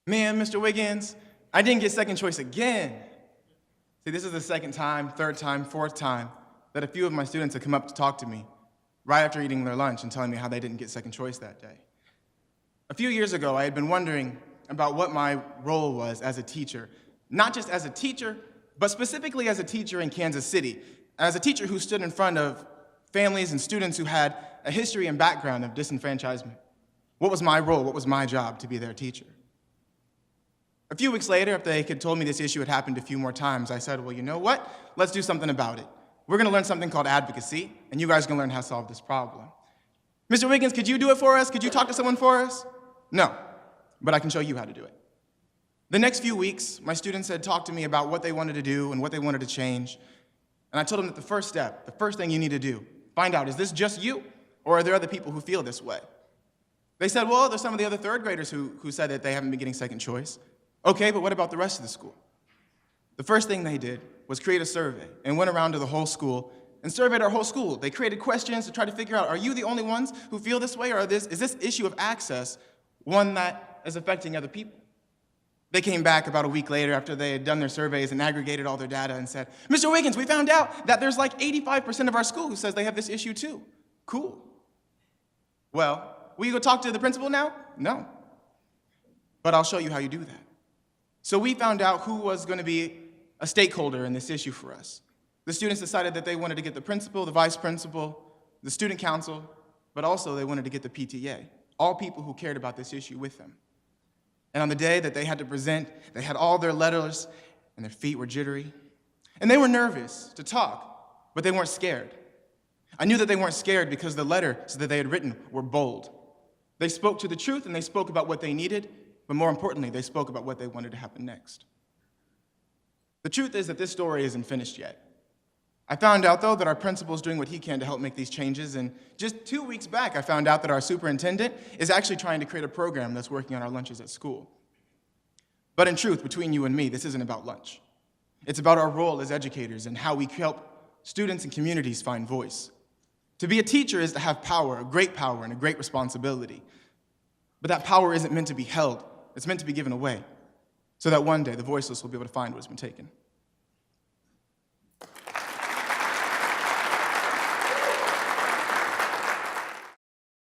Man, Mr. Wiggins, I didn't get second choice again. See, this is the second time, third time, fourth time that a few of my students have come up to talk to me right after eating their lunch and telling me how they didn't get second choice that day. A few years ago, I had been wondering about what my role was as a teacher, not just as a teacher, but specifically as a teacher in Kansas City, as a teacher who stood in front of families and students who had a history and background of disenfranchisement. What was my role? What was my job to be their teacher? A few weeks later, after they had told me this issue had happened a few more times, I said, well, you know what? Let's do something about it. We're going to learn something called advocacy, and you guys are going to learn how to solve this problem. Mr. Wiggins, could you do it for us? Could you talk to someone for us? No, but I can show you how to do it. The next few weeks, my students had talked to me about what they wanted to do and what they wanted to change, and I told them that the first step, the first thing you need to do, find out, is this just you, or are there other people who feel this way? They said, well, there's some of the other third graders who said that they haven't been getting second choice. Okay, but what about the rest of the school? The first thing they did was create a survey and went around to the whole school and surveyed our whole school. They created questions to try to figure out, are you the only ones who feel this way, or is this issue of access one that is affecting other people? They came back about a week later after they had done their surveys and aggregated all their data and said, Mr. Wiggins, we found out that there's like 85% of our school who says they have this issue too. Cool. Well, will you go talk to the principal now? No. But I'll show you how you do that. So we found out who was going to be a stakeholder in this issue for us. The students decided that they wanted to get the principal, the vice principal, the student council, but also they wanted to get the PTA, all people who cared about this issue with them. And on the day that they had to present, they had all their letters and their feet were jittery. And they were nervous to talk, but they weren't scared. I knew that they weren't scared because the letters that they had written were bold. They spoke to the truth and they spoke about what they needed, but more importantly, they spoke about what they wanted to happen next. The truth is that this story isn't finished yet. I found out, though, that our principal is doing what he can to help make these changes, and just 2 weeks back, I found out that our superintendent is actually trying to create a program that's working on our lunches at school. But in truth, between you and me, this isn't about lunch. It's about our role as educators and how we help students and communities find voice. To be a teacher is to have power, a great power, and a great responsibility. But that power isn't meant to be held. It's meant to be given away, so that one day the voiceless will be able to find what has been taken.